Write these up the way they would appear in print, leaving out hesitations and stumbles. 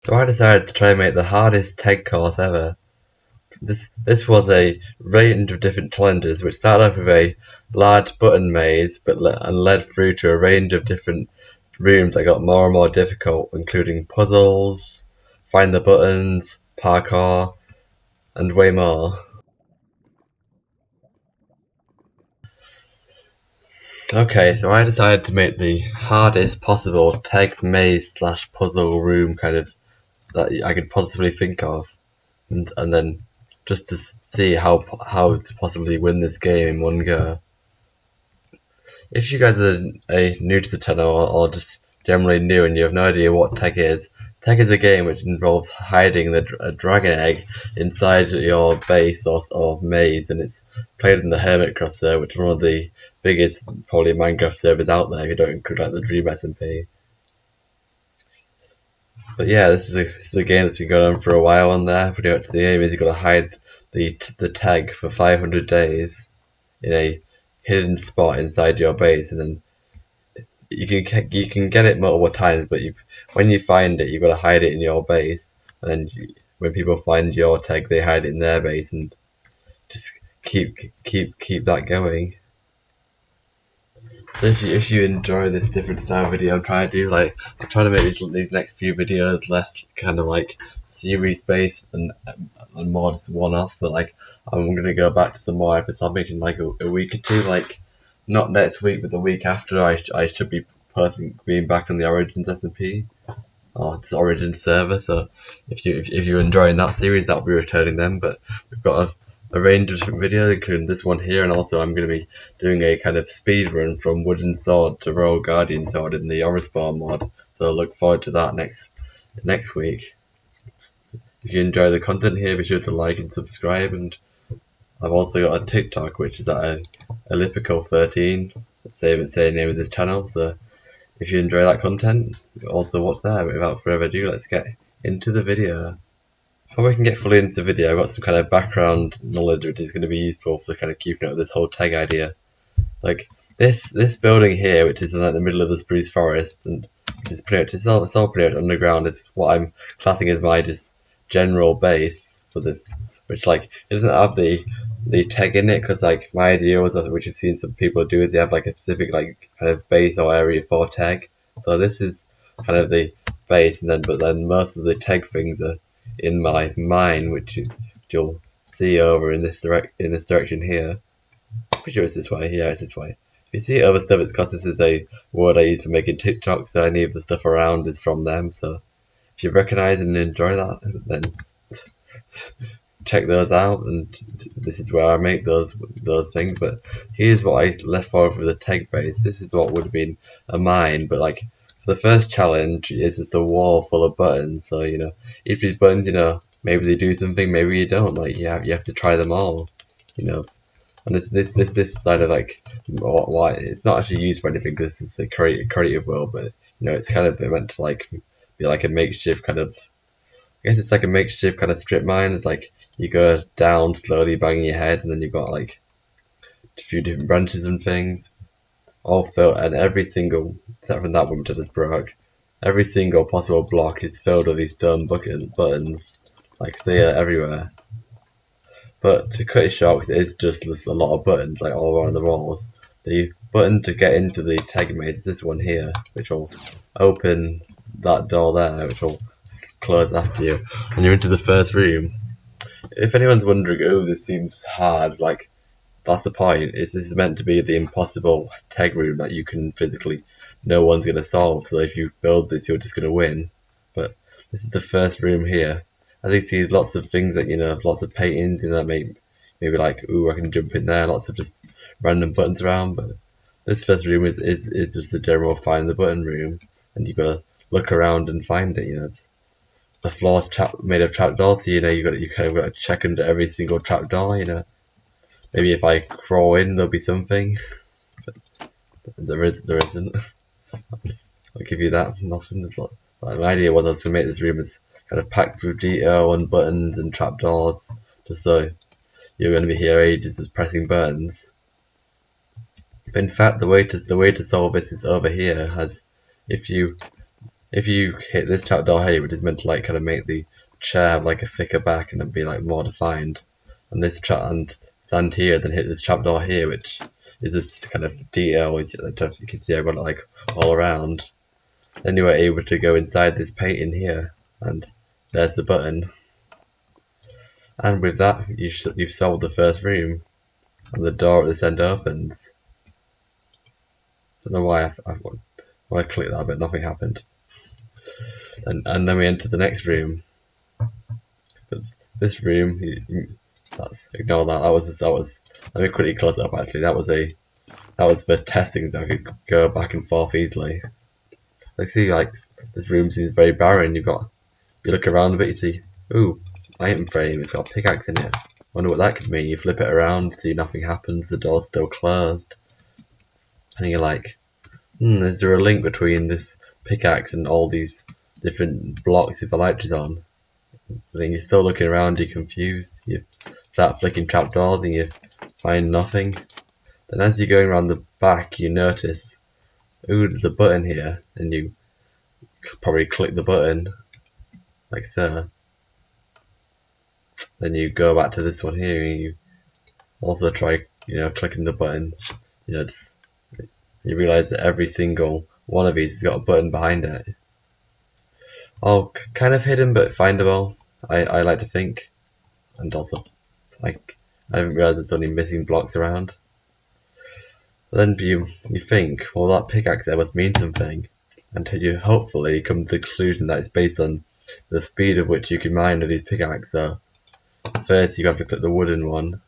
So I decided to try and make the hardest TEGG course ever. This was a range of different challenges which started off with a large button maze and led through to a range of different rooms that got more and more difficult, including puzzles, find the buttons, parkour, and way more. Okay, so I decided to make the hardest possible TEGG maze slash puzzle room kind of that I could possibly think of. And then just to see how to possibly win this game in one go. If you guys are new to the channel or just generally new and you have no idea what TEGG is a game which involves hiding a dragon egg inside your base or maze, and it's played in the hermitcraft server, which is one of the biggest probably Minecraft servers out there if you don't include like the Dream SMP. But yeah, this is a game that's been going on for a while on there. Pretty much the aim is you've got to hide the TEGG for 500 days in a hidden spot inside your base, and then you can get it multiple times. But when you find it, you've got to hide it in your base, and then when people find your TEGG, they hide it in their base, and just keep that going. So if you enjoy this different style video I'm trying to do, like I'm trying to make these next few videos less kind of like series based and more just one off, but like I'm gonna go back to some more episodic in like a week or two, like not next week but the week after. I should be being back on the Origins SMP or it's Origins server, so if you're enjoying that series, that'll be returning them. But we've got a range of different videos, including this one here, and also I'm going to be doing a kind of speed run from Wooden Sword to Royal Guardian Sword in the Orospawn mod, so look forward to that next week. So if you enjoy the content here, be sure to like and subscribe, and I've also got a TikTok which is at ellipical 13, the same name as this channel, so if you enjoy that content, also watch there. But without further ado, let's get into the video. Before we can get fully into the video, I've got some kind of background knowledge which is going to be useful for kind of keeping up with this whole TEGG idea. Like this building here, which is in like the middle of the spruce forest, and it's all pretty much underground. It's what I'm classing as my just general base for this, which like it doesn't have the TEGG in it, because like my idea was, which I've seen some people do, is they have like a specific like kind of base or area for TEGG. So this is kind of the base, and then most of the TEGG things are in my mind, which you'll see over in this direction here. Pretty sure it's this way. Yeah, it's this way. If you see other stuff, it's because this is a word I use for making TikToks, so any of the stuff around is from them. So if you recognise and enjoy that, then check those out, and this is where I make those things. But here's what I left over for the TEGG base. This is what would have been a mine, but like for the first challenge is just a wall full of buttons. So you know, each of these buttons, you know, maybe they do something, maybe you don't. Like you have to try them all, you know. And this side of like why it's not actually used for anything because it's a creative world, but you know, it's kind of meant to like be like a makeshift kind of. I guess it's like a makeshift kind of strip mine. It's like you go down slowly, banging your head, and then you've got like a few different branches and things, all filled, and every single, except from that one which I just broke, every single possible block is filled with these dumb buttons, like they are everywhere. But to cut it short, because it is just a lot of buttons like all around the walls, the button to get into the TEGG maze is this one here, which will open that door there, which will close after you, and you're into the first room. If anyone's wondering, oh, this seems hard, like that's the point. This is meant to be the impossible TEGG room that you can physically, no one's gonna solve. So if you build this, you're just gonna win. But this is the first room here. As you see, lots of things that, you know, lots of paintings, you know, maybe like, ooh, I can jump in there. Lots of just random buttons around. But this first room is just the general find the button room, and you've got to look around and find it. You know, the floor's made of trapdoors, so you know you kind of got to check under every single trapdoor. You know, maybe if I crawl in, there'll be something. But there isn't. I'll give you that. Nothing. Like, my idea was to make this room as kind of packed with detail and buttons and trapdoors, just so you're going to be here ages just pressing buttons. But in fact, the way to solve this is over here. As if you if you hit this trapdoor here, which is meant to like kind of make the chair have like a thicker back and be like more defined, and this and stand here, then hit this trapdoor here, which is this kind of detail, which you can see I've got it like all around. Then you are able to go inside this painting here, and there's the button. And with that, you've solved the first room, and the door at this end opens. Don't know why when I clicked that, but nothing happened. And then we enter the next room. But this room, ignore that. That was. Let me quickly close it up. Actually, that was for testing, so I could go back and forth easily. I see, like, this room seems very barren. You look around a bit, you see, ooh, item frame. It's got a pickaxe in it. Wonder what that could mean. You flip it around, see nothing happens. The door's still closed, and you're like, is there a link between this pickaxe and all these different blocks with the lights on? Then you're still looking around, you're confused, you start flicking trapdoors and you find nothing. Then as you're going around the back, you notice, ooh, there's a button here, and you probably click the button, like so. Then you go back to this one here, and you also try, clicking the button. You realise that every single one of these has got a button behind it. All kind of hidden, but findable, I like to think. And also, like, I didn't realise there's only missing blocks around. But then you think, well, that pickaxe there must mean something, until you hopefully come to the conclusion that it's based on the speed at which you can mine with these pickaxes. So first you have to click the wooden one,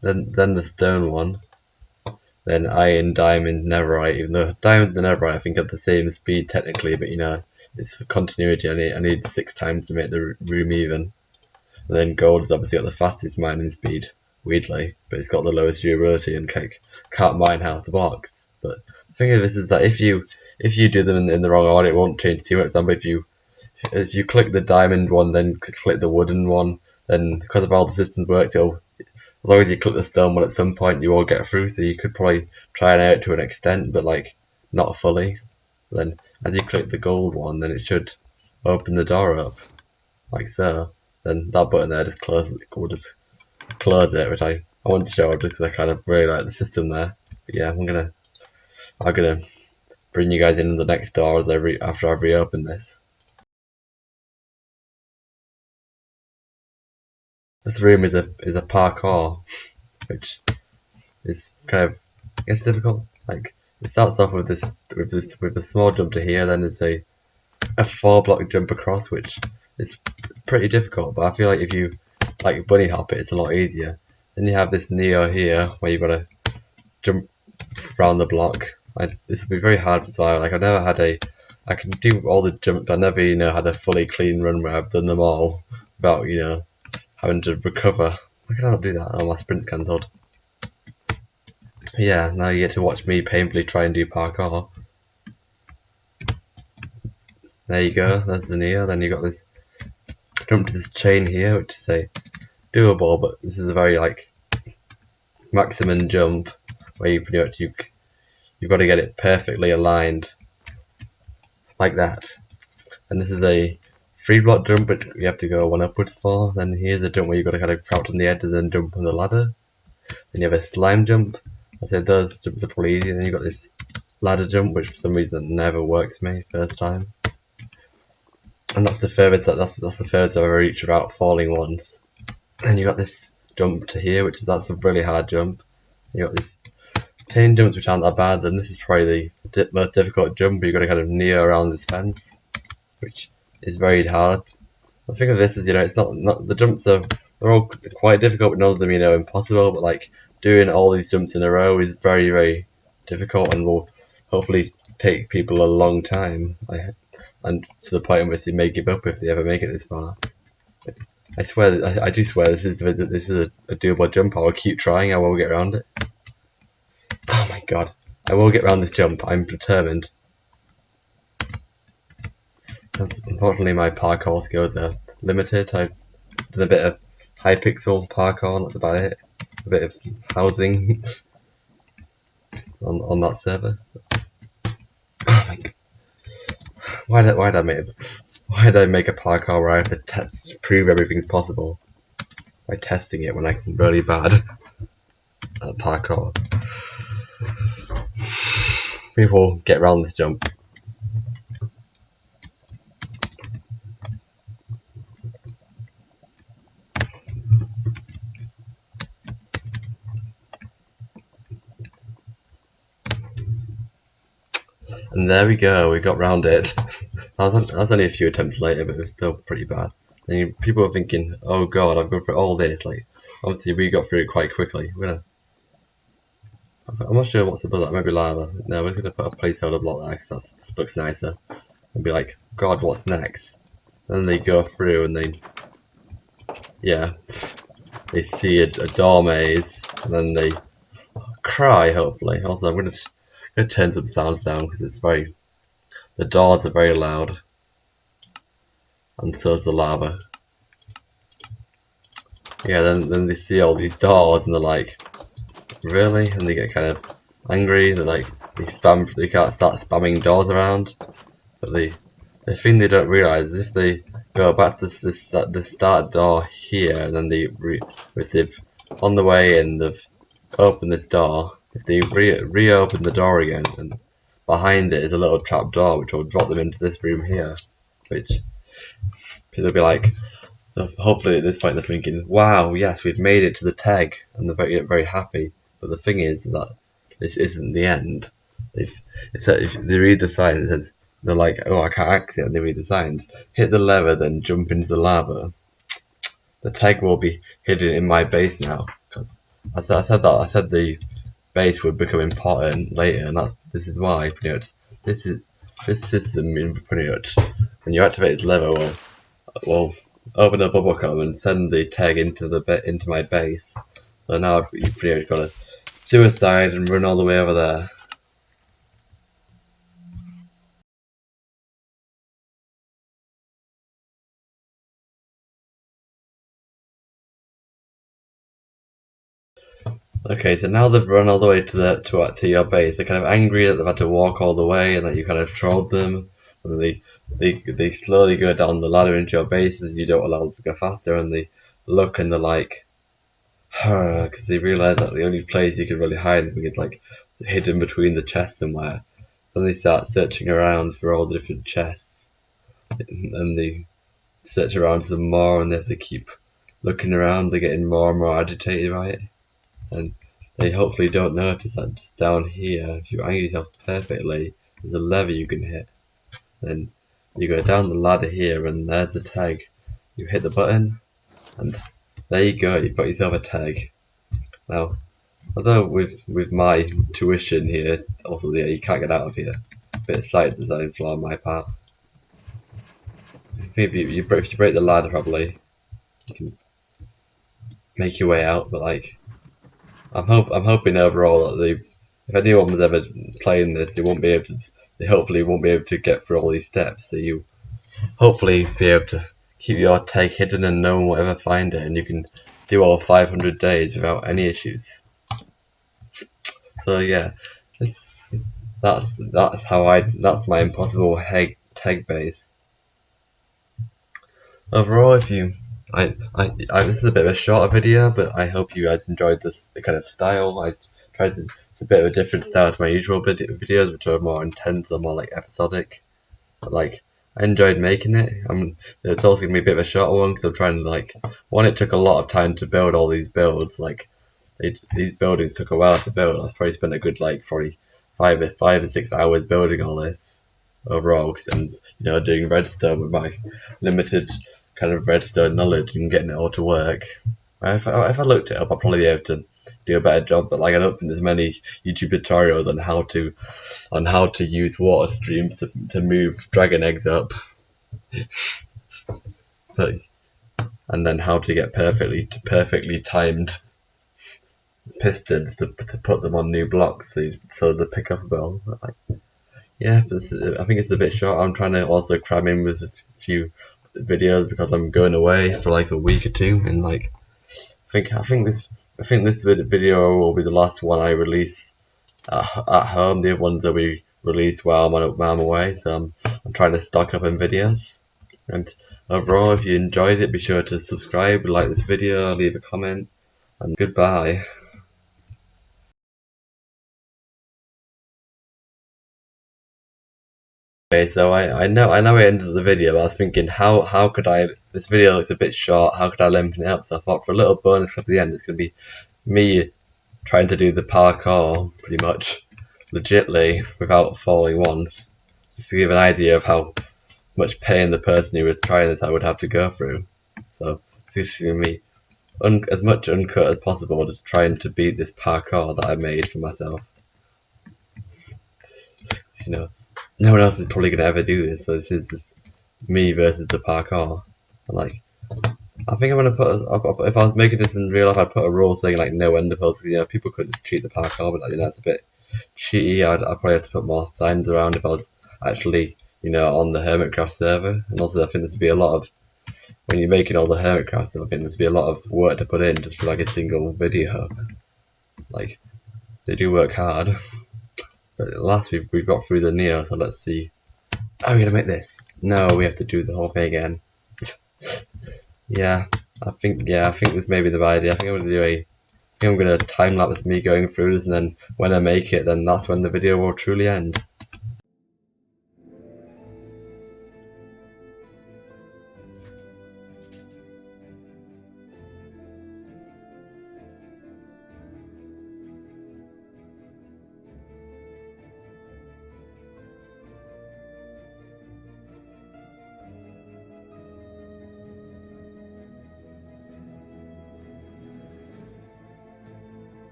then the stone one, then iron, diamond, netherite. Even though diamond and netherite I think have the same speed technically, but it's for continuity. I need 6 times to make the room even. And then gold has obviously got the fastest mining speed, weirdly, but it's got the lowest durability and can't mine out of the box. But the thing of this is that if you do them in the wrong order, it won't change too much. But if you click the diamond one, then click the wooden one, then because of how the systems work, as long as you click the stone one at some point, you will get through. So you could probably try and out to an extent, but like not fully. Then as you click the gold one, then it should open the door up, like so. Then that button there just will just close it, which I want to show just because I kind of really like the system there. But yeah, I'm gonna bring you guys in the next door after I've reopened this. This room is a parkour, which is kind of, I guess, difficult. Like, it starts off with a small jump to here, then there's a 4-block jump across, which is pretty difficult. But I feel like if you like bunny hop it, it's a lot easier. Then you have this Neo here, where you've got to jump around the block. This will be very hard as well. Like, I can do all the jumps, but I never had a fully clean run where I've done them all without having to recover. Why can I not do that? Oh, my sprint's cancelled. Yeah, now you get to watch me painfully try and do parkour. There you go, there's the Neo. Then you got this jump to this chain here, which is a doable, but this is a very like maximum jump where you pretty much you've got to get it perfectly aligned like that. And this is a 3-block jump, but you have to go 1 upwards for. Then here's a jump where you've got to kind of crouch on the edge and then jump on the ladder. Then you have a slime jump. I said those jumps are probably easy. Then you've got this ladder jump, which for some reason never works for me first time. And that's the furthest that's the furthest I've ever reached without falling once. And you got this jump to here, that's a really hard jump. You got these 10 jumps which aren't that bad. Then this is probably the most difficult jump. You've got to kind of Neo around this fence, which is very hard. The thing of this is, it's not the jumps they're all quite difficult, but none of them impossible. But like doing all these jumps in a row is very, very difficult and will hopefully take people a long time. And to the point in which they may give up if they ever make it this far. I swear, I do swear this is a doable jump. I will keep trying. I will get around it. Oh my god, I will get around this jump. I'm determined. Unfortunately, my parkour skills are limited. I've done a bit of Hypixel parkour, that's about it. A bit of housing on that server. Oh my god. why did I make a parkour where I have to prove everything's possible by testing it when I'm really bad at parkour? People get around this jump. And there we go, we got round it. that was only a few attempts later, but it was still pretty bad. And people are thinking, oh god, I've gone through all this. Like, obviously we got through it quite quickly. I'm not sure what's above that, maybe lava. No, we're going to put a placeholder block there because that looks nicer. And be like, god, what's next? And then they go through and they see a door maze, and then they cry, hopefully. Also, I'm going to turn some sounds down because the doors are very loud. And so is the lava. Yeah, then they see all these doors and they're like, really? And they get kind of angry. They're like, they can't start spamming doors around. But the thing they don't realise is if they go back to the start door here, and then if they've on the way in they've opened this door, if they reopen the door again, and behind it is a little trap door which will drop them into this room here, which they'll be like, hopefully at this point they're thinking, wow, yes, we've made it to the TEGG, and they're very, very happy. But the thing is that this isn't the end. If they read the sign, it says, they're like, oh, I can't access it, and they read the signs. Hit the lever, then jump into the lava. The TEGG will be hidden in my base now, because I said the base would become important later, and this is why. Pretty much, this system in pretty much when you activate this lever will open a bubble cup and send the TEGG into my base. So now you've pretty much got to suicide and run all the way over there. Okay, so now they've run all the way to your base. They're kind of angry that they've had to walk all the way and that you kind of trolled them. And they slowly go down the ladder into your base as you don't allow them to go faster, and they look and they're like, because they realise that the only place you can really hide anything is like hidden between the chests somewhere. Then they start searching around for all the different chests, and they search around some more, and they have to keep looking around. They're getting more and more agitated by it, and they hopefully don't notice that just down here, if you angle yourself perfectly, there's a lever you can hit. Then you go down the ladder here, and there's the TEGG. You hit the button, and there you go, you've got yourself a TEGG. Now, although with my tuition here, also you can't get out of here. A bit of slight design flaw on my part. I think if you break the ladder, probably you can make your way out. But like, I'm hoping overall that if anyone was ever playing this, they hopefully won't be able to get through all these steps. So you hopefully be able to keep your TEGG hidden and no one will ever find it, and you can do all 500 days without any issues. So yeah, that's my impossible TEGG base. Overall, this is a bit of a shorter video, but I hope you guys enjoyed this kind of style. It's a bit of a different style to my usual videos, which are more intense or more like episodic. But like, I enjoyed making it. It's also gonna be a bit of a shorter one because I'm trying to it took a lot of time to build all these builds. These buildings took a while to build. I probably spent a good probably 5 or 6 hours building all this overall, and doing redstone with my limited kind of redstone knowledge and getting it all to work. If I looked it up, I'd probably be able to do a better job. But I don't think there's many YouTube tutorials on how to use water streams to move dragon eggs up, and then how to get perfectly timed pistons to put them on new blocks so they pick up well. Yeah, I think it's a bit short. I'm trying to also cram in with a few videos because I'm going away for like a week or two, and I think this video will be the last one I release at home. The other ones will be release while I'm away, so I'm trying to stock up in videos. And overall, if you enjoyed it, be sure to subscribe, like this video, leave a comment, and goodbye. Okay, so I know I ended the video, but I was thinking how could this video looks a bit short, how could I lengthen it up? So I thought for a little bonus clip at the end, it's gonna be me trying to do the parkour pretty much legitly without falling once, just to give an idea of how much pain the person who was trying this I would have to go through. So it's giving me as much uncut as possible, just trying to beat this parkour that I made for myself. You know, no one else is probably gonna ever do this, so this is just me versus the parkour. And like, I think I'm gonna put, if I was making this in real life, I'd put a rule saying like no underpulls, because you know people could just cheat the parkour, but like, you know, it's a bit cheaty. I'd probably have to put more signs around if I was actually, you know, on the hermitcraft server. And also I think there's be a lot of, when you're making all the hermitcraft stuff, I think there's be a lot of work to put in just for like a single video. Like, they do work hard. But at last we've got through the Neo, so let's see. Are we gonna make this? No, we have to do the whole thing again. Yeah, I think this may be the right idea. I think I'm gonna time lapse me going through this, and then when I make it, then that's when the video will truly end.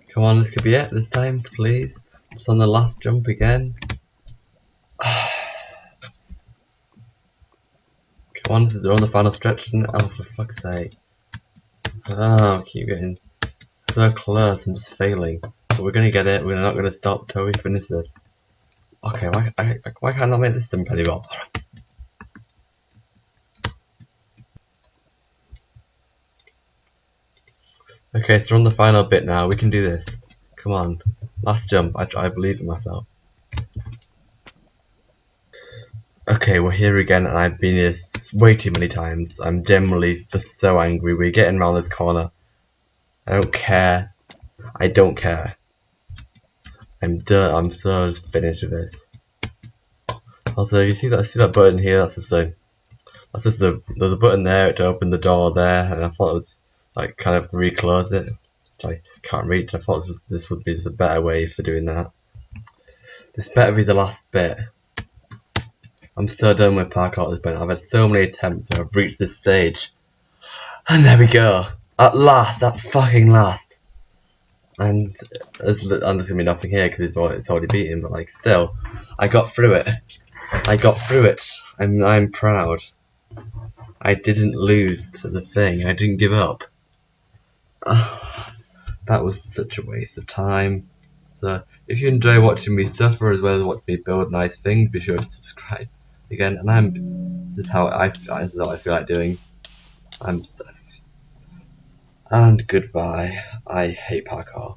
Come on, this could be it this time, please. Just on the last jump again. Come on, they're on the final stretch. Oh, for fuck's sake. Oh, I keep getting so close and just failing. But we're gonna get it, we're not gonna stop till we finish this. Okay, why can't I not make this jump anymore? Okay, so we're on the final bit now, we can do this. Come on, last jump, I believe in myself. Okay, we're here again, and I've been here way too many times. I'm generally just so angry. We're getting around this corner. I don't care. I don't care. I'm done. I'm so just finished with this. Also, you see that button here? There's a button there to open the door there, and I thought it was like kind of reclose it, which I can't reach. I thought this would be just a better way for doing that. This better be the last bit. I'm so done with parkour at this point. I've had so many attempts where I've reached this stage, and there we go. At last, at fucking last. And there's gonna be nothing here because it's already beaten. But like, still, I got through it. I got through it. I'm proud. I didn't lose to the thing. I didn't give up. That was such a waste of time. So if you enjoy watching me suffer as well as watching me build nice things, be sure to subscribe again. And this is what I feel like doing. I'm safe. And goodbye. I hate parkour.